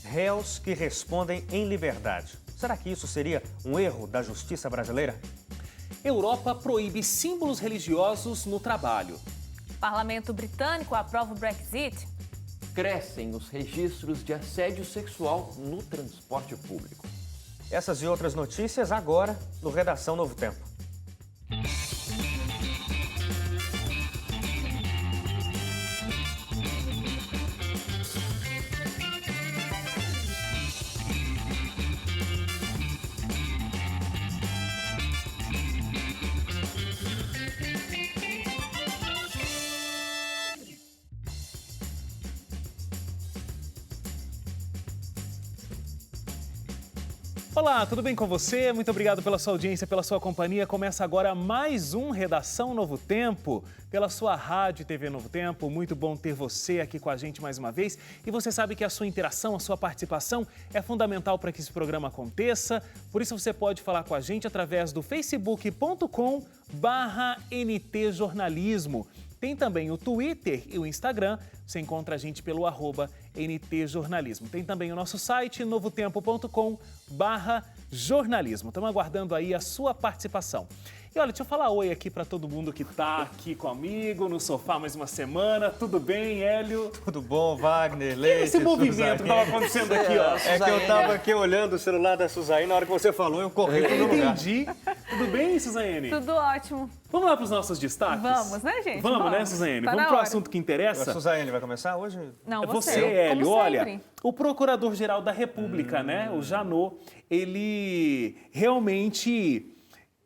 réus que respondem em liberdade. Será que isso seria um erro da justiça brasileira? Europa proíbe símbolos religiosos no trabalho. Parlamento britânico aprova o Brexit. Crescem os registros de assédio sexual no transporte público. Essas e outras notícias agora no Redação Novo Tempo. Olá, tudo bem com você? Muito obrigado pela sua audiência, pela sua companhia. Começa agora mais um Redação Novo Tempo, pela sua rádio e TV Novo Tempo. Muito bom ter você aqui com a gente mais uma vez. E você sabe que a sua interação, a sua participação é fundamental para que esse programa aconteça. Por isso você pode falar com a gente através do facebook.com/ntjornalismo. Tem também o Twitter e o Instagram. Você encontra a gente pelo @ntjornalismo. Tem também o nosso site, novotempo.com/jornalismo. Estamos aguardando aí a sua participação. E olha, deixa eu falar oi aqui para todo mundo que está aqui comigo no sofá mais uma semana. Tudo bem, Hélio? Tudo bom, Wagner, Leite, Esse movimento que estava acontecendo aqui, ó. É que eu estava aqui olhando o celular da Suzaine, na hora que você falou, eu corri para o lugar. Entendi. Tudo bem, Suzane? Tudo ótimo. Vamos lá para os nossos destaques? Vamos, né, gente? Vamos, né, Suzane? Tá Vamos na para o hora. assunto que A interessa? Suzaine vai começar hoje? Não, É você, você. Hélio. Como Olha, sempre. o Procurador-Geral da República, né, o Janot, ele realmente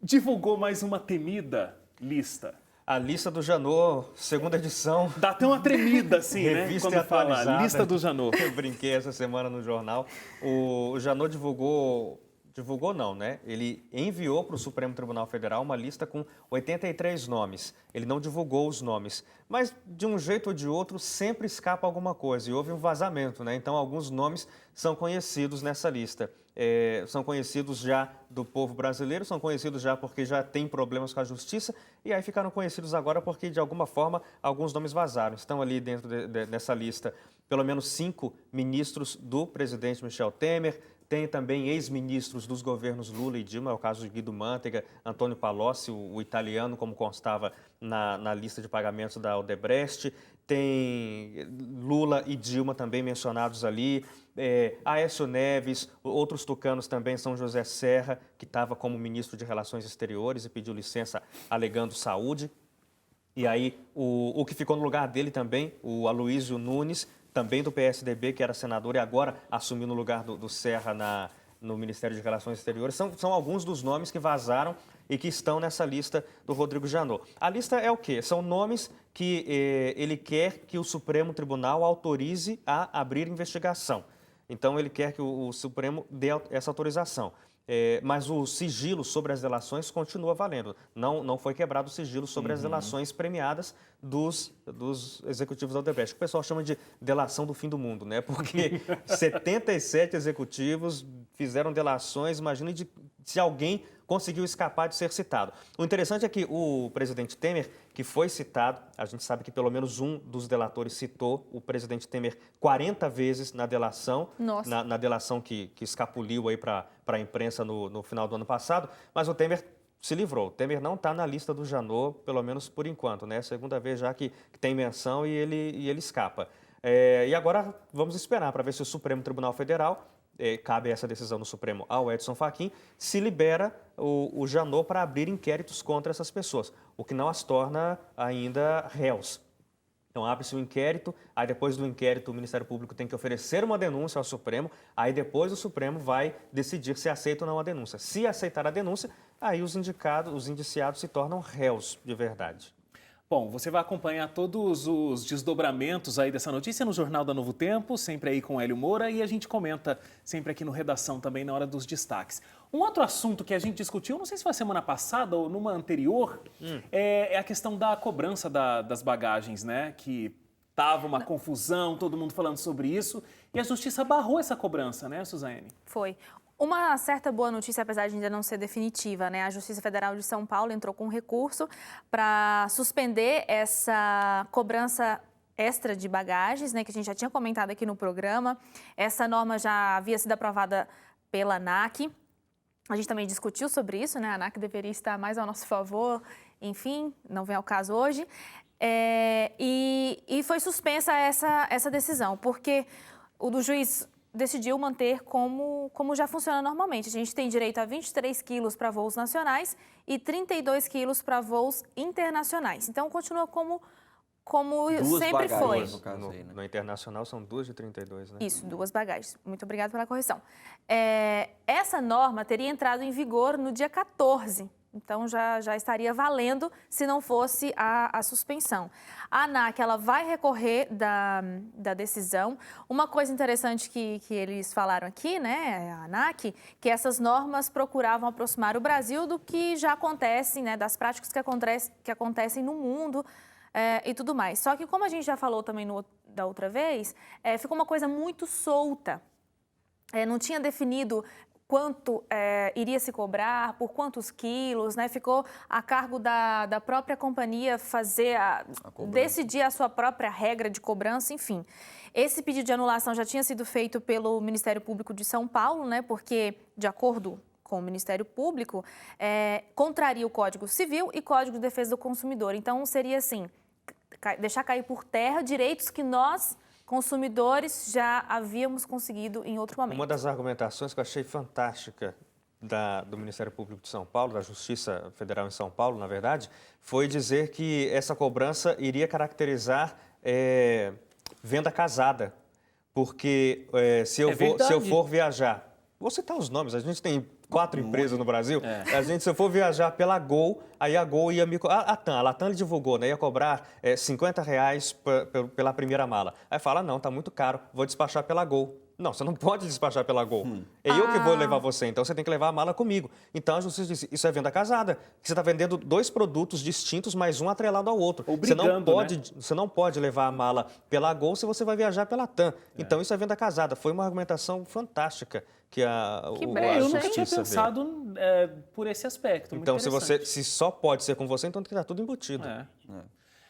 divulgou mais uma temida lista. A lista do Janot, segunda edição. Dá até uma tremida, assim, né, Revista quando fala atualizada. lista do Janot. Eu brinquei essa semana no jornal. O Janot divulgou não, né? Ele enviou para o Supremo Tribunal Federal uma lista com 83 nomes. Ele não divulgou os nomes, mas de um jeito ou de outro sempre escapa alguma coisa e houve um vazamento, né? Então alguns nomes são conhecidos nessa lista. São conhecidos já do povo brasileiro, são conhecidos já porque já tem problemas com a justiça e aí ficaram conhecidos agora porque de alguma forma alguns nomes vazaram. Estão ali dentro dessa lista pelo menos 5 ministros do presidente Michel Temer. Tem também ex-ministros dos governos Lula e Dilma, é o caso de Guido Mantega, Antônio Palocci, o italiano, como constava na lista de pagamentos da Odebrecht. Tem Lula e Dilma também mencionados ali, Aécio Neves, outros tucanos também, São José Serra, que estava como ministro de Relações Exteriores e pediu licença alegando saúde. E aí o que ficou no lugar dele também, o Aloysio Nunes, também do PSDB, que era senador e agora assumiu no lugar do Serra no Ministério de Relações Exteriores. São alguns dos nomes que vazaram e que estão nessa lista do Rodrigo Janot. A lista é o quê? São nomes que ele quer que o Supremo Tribunal autorize a abrir investigação. Então, ele quer que o Supremo dê essa autorização. Mas o sigilo sobre as delações continua valendo. Não foi quebrado o sigilo sobre as delações premiadas dos executivos da Odebrecht. O pessoal chama de delação do fim do mundo, né? Porque 77 executivos fizeram delações, imagine se alguém conseguiu escapar de ser citado. O interessante é que o presidente Temer, que foi citado, a gente sabe que pelo menos um dos delatores citou o presidente Temer 40 vezes na delação, na delação que escapuliu aí para a imprensa no final do ano passado, mas o Temer se livrou. O Temer não está na lista do Janot, pelo menos por enquanto, né? Segunda vez já que tem menção e ele escapa. E agora vamos esperar para ver se o Supremo Tribunal Federal, cabe essa decisão no Supremo ao Edson Fachin, se libera o Janot para abrir inquéritos contra essas pessoas, o que não as torna ainda réus. Então, abre-se um inquérito, aí depois do inquérito o Ministério Público tem que oferecer uma denúncia ao Supremo, aí depois o Supremo vai decidir se aceita ou não a denúncia. Se aceitar a denúncia, aí os indiciados se tornam réus de verdade. Bom, você vai acompanhar todos os desdobramentos aí dessa notícia no Jornal da Novo Tempo, sempre aí com Hélio Moura, e a gente comenta sempre aqui no Redação também na hora dos destaques. Um outro assunto que a gente discutiu, não sei se foi semana passada ou numa anterior, é a questão da cobrança das bagagens, né? Que estava uma confusão, todo mundo falando sobre isso, e a Justiça barrou essa cobrança, né, Suzane? Foi. Uma certa boa notícia, apesar de ainda não ser definitiva, né? A Justiça Federal de São Paulo entrou com um recurso para suspender essa cobrança extra de bagagens, né, que a gente já tinha comentado aqui no programa. Essa norma já havia sido aprovada pela ANAC. A gente também discutiu sobre isso, né? A ANAC deveria estar mais ao nosso favor, enfim, não vem ao caso hoje. E foi suspensa essa decisão, porque o juiz decidiu manter como já funciona normalmente. A gente tem direito a 23 quilos para voos nacionais e 32 quilos para voos internacionais. Então, continua como Duas sempre bagagens, foi. no caso aí, né? No internacional são 2 de 32, né? Isso, 2 bagagens. Muito obrigada pela correção. Essa norma teria entrado em vigor no dia 14, então já estaria valendo se não fosse a suspensão. A ANAC ela vai recorrer da decisão. Uma coisa interessante que eles falaram aqui, né, a ANAC, que essas normas procuravam aproximar o Brasil do que já acontece, né, das práticas que acontecem no mundo, e tudo mais. Só que, como a gente já falou também da outra vez, ficou uma coisa muito solta. Não tinha definido quanto iria se cobrar, por quantos quilos, né? Ficou a cargo da própria companhia decidir a sua própria regra de cobrança, enfim. Esse pedido de anulação já tinha sido feito pelo Ministério Público de São Paulo, né? Porque, de acordo com o Ministério Público, contraria o Código Civil e Código de Defesa do Consumidor. Então, seria assim, deixar cair por terra direitos que nós, consumidores, já havíamos conseguido em outro momento. Uma das argumentações que eu achei fantástica do Ministério Público de São Paulo, da Justiça Federal em São Paulo, na verdade, foi dizer que essa cobrança iria caracterizar venda casada. Porque se eu for viajar, vou citar os nomes, a gente tem 4 empresas no Brasil, se eu for viajar pela Gol, aí a Gol ia me... A Latam divulgou, né? Ia cobrar R$50 pela primeira mala. Aí fala, não, tá muito caro, vou despachar pela Gol. Não, você não pode despachar pela Gol. É eu que vou levar você, então você tem que levar a mala comigo. Então a justiça disse, isso é venda casada. Você está vendendo 2 produtos distintos, mas um atrelado ao outro. Você não pode levar a mala pela Gol se você vai viajar pela TAM. Então isso é venda casada. Foi uma argumentação fantástica que a eu nunca tinha justiça pensado por esse aspecto. Então, se só pode ser com você, então tem que estar tudo embutido.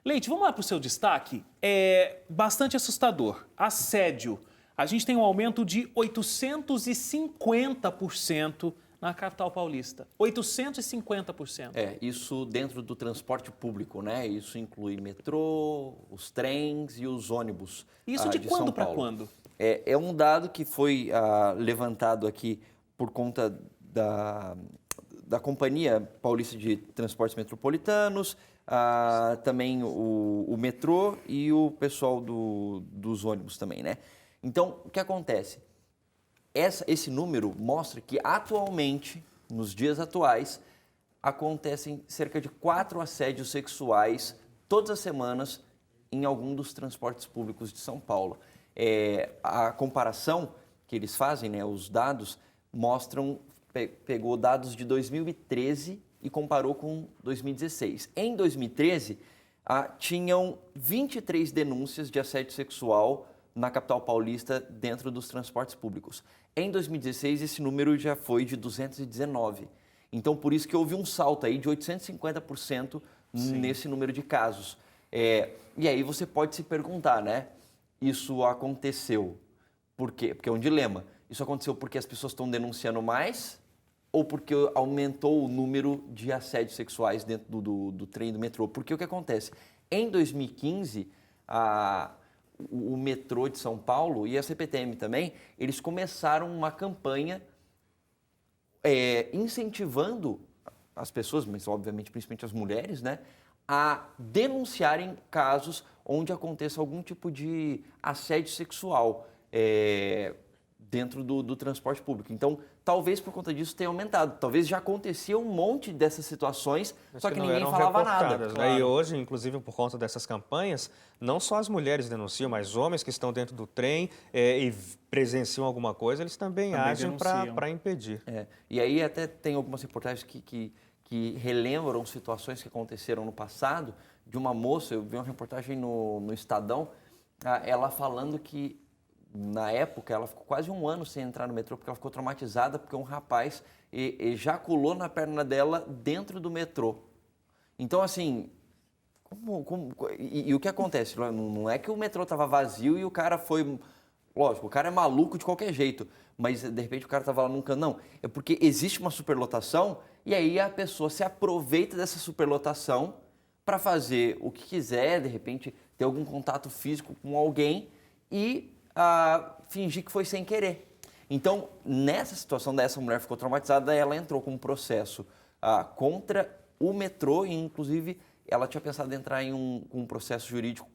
Leite, vamos lá para o seu destaque. É bastante assustador. Assédio. A gente tem um aumento de 850% na capital paulista. 850%. Isso dentro do transporte público, né? Isso inclui metrô, os trens e os ônibus. Isso de quando para quando? É um dado que foi levantado aqui por conta da Companhia Paulista de Transportes Metropolitanos, também o metrô e o pessoal dos ônibus também, né? Então, o que acontece? Esse número mostra que atualmente, nos dias atuais, acontecem cerca de 4 assédios sexuais todas as semanas em algum dos transportes públicos de São Paulo. A comparação que eles fazem, né, os dados, mostram, pegou dados de 2013 e comparou com 2016. Em 2013, tinham 23 denúncias de assédio sexual na capital paulista dentro dos transportes públicos. Em 2016, esse número já foi de 219. Então, por isso que houve um salto aí de 850% nesse número de casos. E aí você pode se perguntar, né? Isso aconteceu por quê? Porque é um dilema. Isso aconteceu porque as pessoas estão denunciando mais ou porque aumentou o número de assédios sexuais dentro do trem do metrô? Porque o que acontece? Em 2015, o metrô de São Paulo e a CPTM também, eles começaram uma campanha incentivando as pessoas, mas obviamente principalmente as mulheres, né, a denunciarem casos onde aconteça algum tipo de assédio sexual dentro do transporte público. Então, talvez por conta disso tenha aumentado. Talvez já acontecia um monte dessas situações, só que ninguém falava nada. Né? Claro. E hoje, inclusive, por conta dessas campanhas, não só as mulheres denunciam, mas homens que estão dentro do trem e presenciam alguma coisa, eles também agem para impedir. E aí até tem algumas reportagens que relembram situações que aconteceram no passado, de uma moça, eu vi uma reportagem no Estadão, ela falando que na época, ela ficou quase 1 ano sem entrar no metrô, porque ela ficou traumatizada, porque um rapaz ejaculou na perna dela dentro do metrô. Então, assim, E o que acontece? Não é que o metrô estava vazio e o cara foi... Lógico, o cara é maluco de qualquer jeito, mas de repente o cara estava lá num canto. Não, é porque existe uma superlotação e aí a pessoa se aproveita dessa superlotação para fazer o que quiser, de repente ter algum contato físico com alguém e fingir que foi sem querer. Então, nessa situação dessa mulher ficou traumatizada, ela entrou com um processo contra o metrô e, inclusive, ela tinha pensado em entrar em um processo jurídico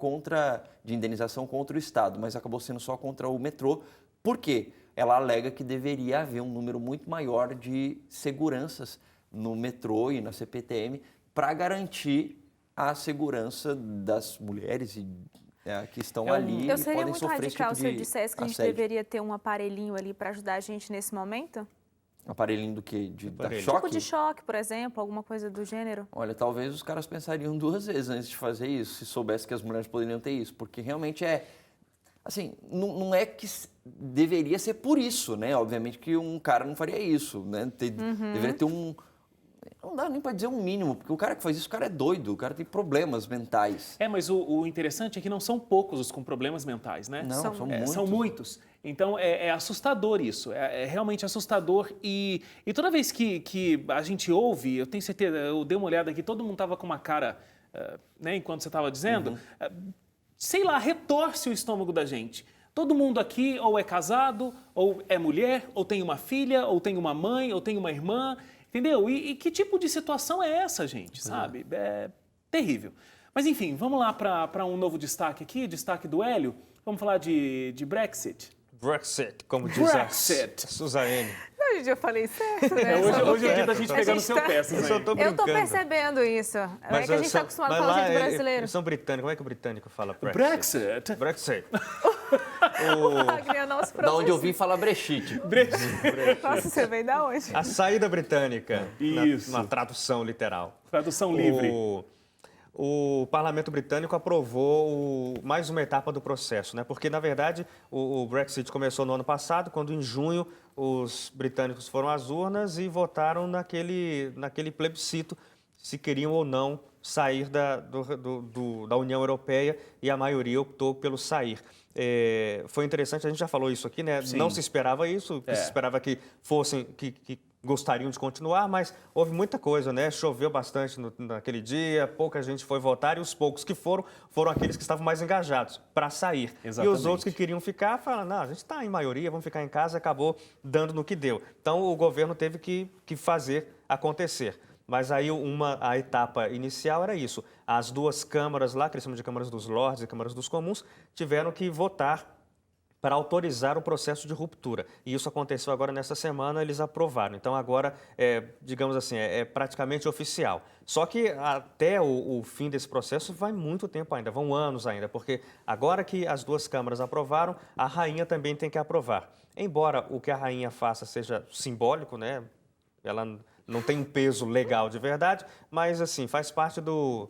de indenização contra o Estado, mas acabou sendo só contra o metrô. Por quê? Ela alega que deveria haver um número muito maior de seguranças no metrô e na CPTM para garantir a segurança das mulheres que estão ali Eu e seria podem muito sofrer esse radical tipo se eu de dissesse que a gente assédio. deveria ter um aparelhinho ali para ajudar a gente nesse momento. Aparelhinho do quê? Da Aparelho. choque? Tipo de choque, por exemplo, alguma coisa do gênero. Olha, talvez os caras pensariam 2 vezes antes de fazer isso, se soubesse que as mulheres poderiam ter isso, porque realmente assim, não é que deveria ser por isso, né? Obviamente que um cara não faria isso, né? Deveria ter não dá nem para dizer um mínimo, porque o cara que faz isso, o cara é doido, o cara tem problemas mentais. Mas o interessante é que não são poucos os com problemas mentais, né? Não, são É, muitos. São muitos. Então, é assustador isso, é realmente assustador. E toda vez que a gente ouve, eu tenho certeza, eu dei uma olhada aqui, todo mundo estava com uma cara, né, enquanto você estava dizendo, sei lá, retorce o estômago da gente. Todo mundo aqui ou é casado, ou é mulher, ou tem uma filha, ou tem uma mãe, ou tem uma irmã, entendeu? E que tipo de situação é essa, gente, sabe? É terrível. Mas enfim, vamos lá para um novo destaque aqui, destaque do Hélio. Vamos falar de Brexit. Brexit, como diz Brexit. a Suzane. Não, gente, eu falei certo, né? Hoje é dia da gente A pegar no gente seu tá- pé, Eu só Suzane. tô Eu brincando. tô percebendo isso. É que a gente está acostumado a mas falar lá jeito brasileiro. Eles são britânicos. Como é que o britânico fala Brexit. Brexit. O Wagner não se Da onde eu pronuncia. vim falar brechite. Nossa, você veio da onde? A saída britânica, Isso. na tradução literal. Tradução livre. O parlamento britânico aprovou mais uma etapa do processo, né? Porque, na verdade, o Brexit começou no ano passado, quando em junho os britânicos foram às urnas e votaram naquele plebiscito se queriam ou não sair da União Europeia, e a maioria optou pelo sair. Foi interessante, a gente já falou isso aqui, né? Sim. Não se esperava isso, se esperava que fossem... que gostariam de continuar, mas houve muita coisa, né? Choveu bastante naquele dia, pouca gente foi votar e os poucos que foram aqueles que estavam mais engajados para sair. Exatamente. E os outros que queriam ficar falaram, não, a gente está em maioria, vamos ficar em casa, acabou dando no que deu. Então o governo teve que fazer acontecer. Mas aí a etapa inicial era isso. As 2 câmaras lá, que eles chamam de câmaras dos lordes e câmaras dos comuns, tiveram que votar para autorizar o processo de ruptura. E isso aconteceu agora nessa semana, eles aprovaram. Então agora, digamos assim, é praticamente oficial. Só que até o fim desse processo vai muito tempo ainda, vão anos ainda, porque agora que as 2 câmaras aprovaram, a rainha também tem que aprovar. Embora o que a rainha faça seja simbólico, né? Ela não tem um peso legal de verdade, mas assim, faz parte do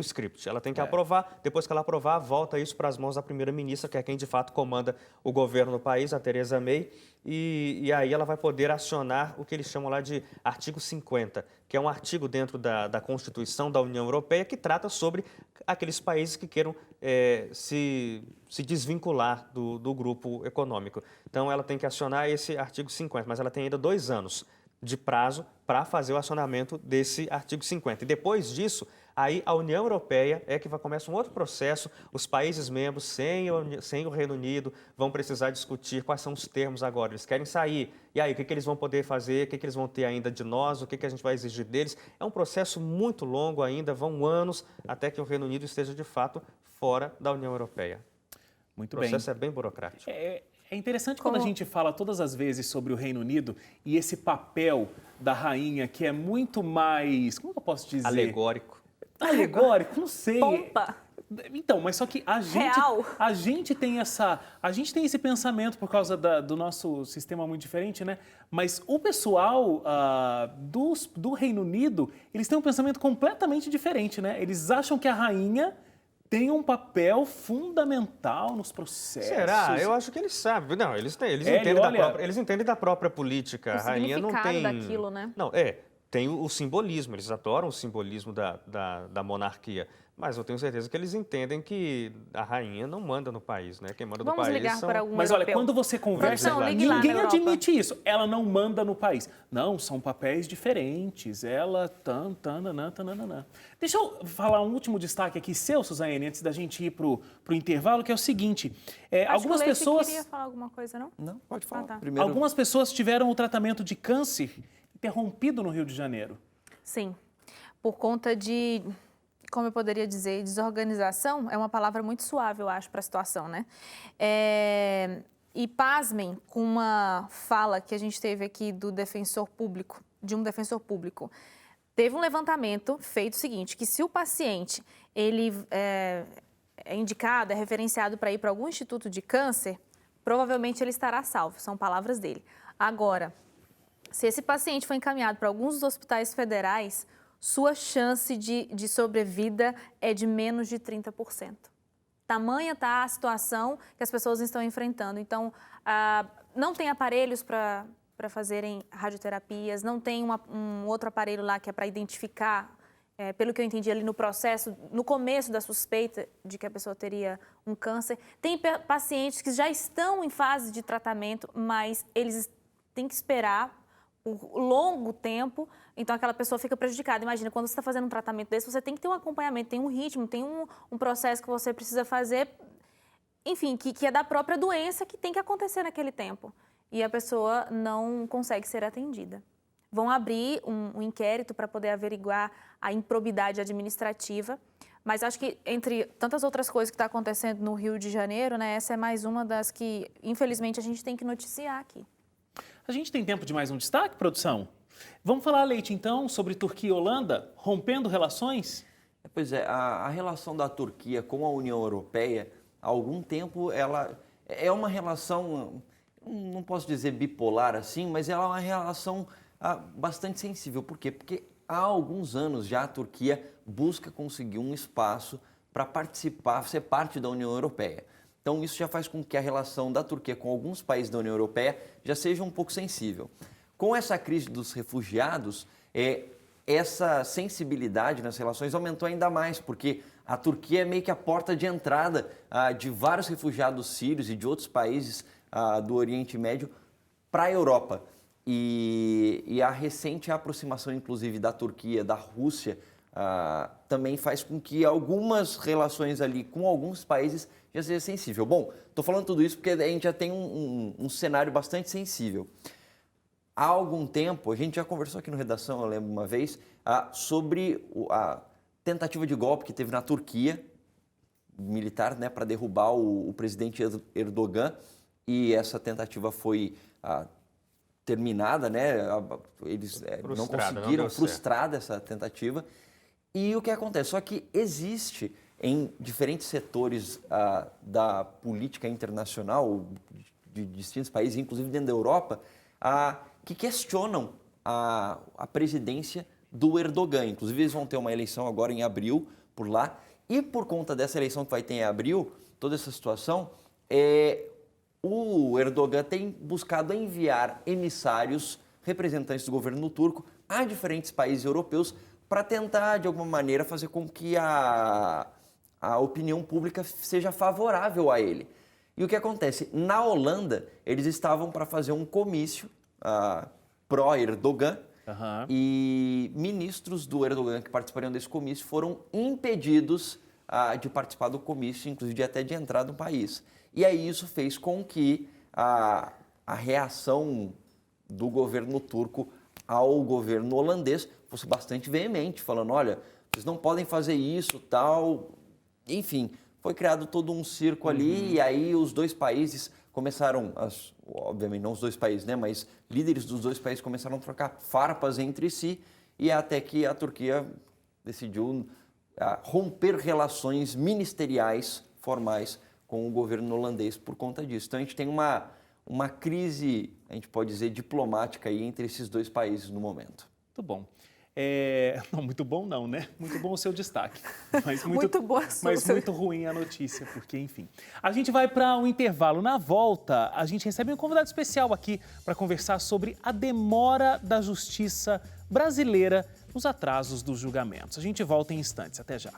script. Ela tem que aprovar, depois que ela aprovar, volta isso para as mãos da primeira-ministra, que é quem de fato comanda o governo no país, a Theresa May, e aí ela vai poder acionar o que eles chamam lá de artigo 50, que é um artigo dentro da Constituição da União Europeia que trata sobre aqueles países que queiram se desvincular do grupo econômico. Então ela tem que acionar esse artigo 50, mas ela tem ainda 2 anos de prazo para fazer o acionamento desse artigo 50. E depois disso, aí a União Europeia é que vai começar um outro processo, os países membros, sem o Reino Unido, vão precisar discutir quais são os termos agora. Eles querem sair, e aí o que eles vão poder fazer, o que eles vão ter ainda de nós, o que a gente vai exigir deles. É um processo muito longo ainda, vão anos até que o Reino Unido esteja de fato fora da União Europeia. Muito O bem. processo é bem burocrático. É interessante quando a gente fala todas as vezes sobre o Reino Unido e esse papel da rainha que é muito mais, como eu posso dizer? Alegórico. Alegórico, não sei. Pompa. Então, mas só que Real. a gente tem esse pensamento por causa do nosso sistema muito diferente, né? Mas o pessoal do Reino Unido, eles têm um pensamento completamente diferente, né? Eles acham que a rainha tem um papel fundamental nos processos. Será? Eu acho que eles sabem. Não, eles Hélio, entendem olha- eles entendem da própria política. O A rainha não significado tem... daquilo, né? Não, tem o simbolismo, eles adoram o simbolismo da monarquia. Mas eu tenho certeza que eles entendem que a rainha não manda no país, né? Quem manda no Vamos país ligar são... para algum Mas olha, europeu. quando você conversa, Produção, ligue lá na ninguém Europa. admite isso. Ela não manda no país. Não, são papéis diferentes. Ela... Tananã. Deixa eu falar um último destaque aqui seu, Suzane, antes da gente ir para o intervalo, que é o seguinte. Algumas Acho que o Leite pessoas... queria falar alguma coisa, não? Não, pode falar. tá. Primeiro, Algumas pessoas tiveram o tratamento de câncer interrompido no Rio de Janeiro. Sim, por conta de, como eu poderia dizer, desorganização, é uma palavra muito suave, eu acho, para a situação, né? E pasmem com uma fala que a gente teve aqui do defensor público, de um defensor público. Teve um levantamento feito o seguinte, que se o paciente, ele é indicado, é referenciado para ir para algum instituto de câncer, provavelmente ele estará salvo, são palavras dele. Agora, se esse paciente for encaminhado para alguns dos hospitais federais, sua chance de sobrevida é de menos de 30%. Tamanha está a situação que as pessoas estão enfrentando. Então, não tem aparelhos para fazerem radioterapias, não tem um outro aparelho lá que é para identificar, pelo que eu entendi ali no processo, no começo da suspeita de que a pessoa teria um câncer. Tem pacientes que já estão em fase de tratamento, mas eles têm que esperar por longo tempo, então aquela pessoa fica prejudicada. Imagina, quando você está fazendo um tratamento desse, você tem que ter um acompanhamento, tem um ritmo, tem um processo que você precisa fazer, enfim, que é da própria doença que tem que acontecer naquele tempo. E a pessoa não consegue ser atendida. Vão abrir um inquérito para poder averiguar a improbidade administrativa, mas acho que, entre tantas outras coisas que está acontecendo no Rio de Janeiro, né, essa é mais uma das que, infelizmente, a gente tem que noticiar aqui. A gente tem tempo de mais um destaque, produção? Vamos falar, Leite, então, sobre Turquia e Holanda rompendo relações? Pois é, a relação da Turquia com a União Europeia, há algum tempo, ela é uma relação, não posso dizer bipolar assim, mas ela é uma relação bastante sensível. Por quê? Porque há alguns anos já a Turquia busca conseguir um espaço para participar, ser parte da União Europeia. Então, isso já faz com que a relação da Turquia com alguns países da União Europeia já seja um pouco sensível. Com essa crise dos refugiados, essa sensibilidade nas relações aumentou ainda mais, porque a Turquia é meio que a porta de entrada de vários refugiados sírios e de outros países do Oriente Médio para a Europa. E a recente aproximação, inclusive, da Turquia, da Rússia, também faz com que algumas relações ali com alguns países já seja sensível. Bom, estou falando tudo isso porque a gente já tem um cenário bastante sensível. Há algum tempo, a gente já conversou aqui no Redação, eu lembro uma vez, sobre a tentativa de golpe que teve na Turquia, militar, né, para derrubar o presidente Erdogan, e essa tentativa foi terminada, né? Eles não conseguiram, frustrada essa tentativa. E o que acontece? Só que existe em diferentes setores da política internacional, de distintos países, inclusive dentro da Europa, que questionam a presidência do Erdogan. Inclusive, eles vão ter uma eleição agora em abril por lá. E por conta dessa eleição que vai ter em abril, toda essa situação, o Erdogan tem buscado enviar emissários, representantes do governo turco, a diferentes países europeus para tentar, de alguma maneira, fazer com que a opinião pública seja favorável a ele. E o que acontece? Na Holanda, eles estavam para fazer um comício pró-Erdogan, e ministros do Erdogan que participariam desse comício foram impedidos de participar do comício, inclusive até de entrar no país. E aí isso fez com que a reação do governo turco ao governo holandês fosse bastante veemente, falando, olha, vocês não podem fazer isso, tal. Enfim, foi criado todo um circo ali, e aí os dois países começaram, obviamente não os dois países, né, mas líderes dos dois países começaram a trocar farpas entre si, e até que a Turquia decidiu romper relações ministeriais formais com o governo holandês por conta disso. Então a gente tem uma crise, a gente pode dizer, diplomática aí entre esses dois países no momento. Muito bom. Não, muito bom não, né? Muito bom o seu destaque. Mas Muito boa a sua- Mas muito ruim a notícia, porque, enfim. A gente vai para um intervalo. Na volta, a gente recebe um convidado especial aqui para conversar sobre a demora da justiça brasileira nos atrasos dos julgamentos. A gente volta em instantes. Até já.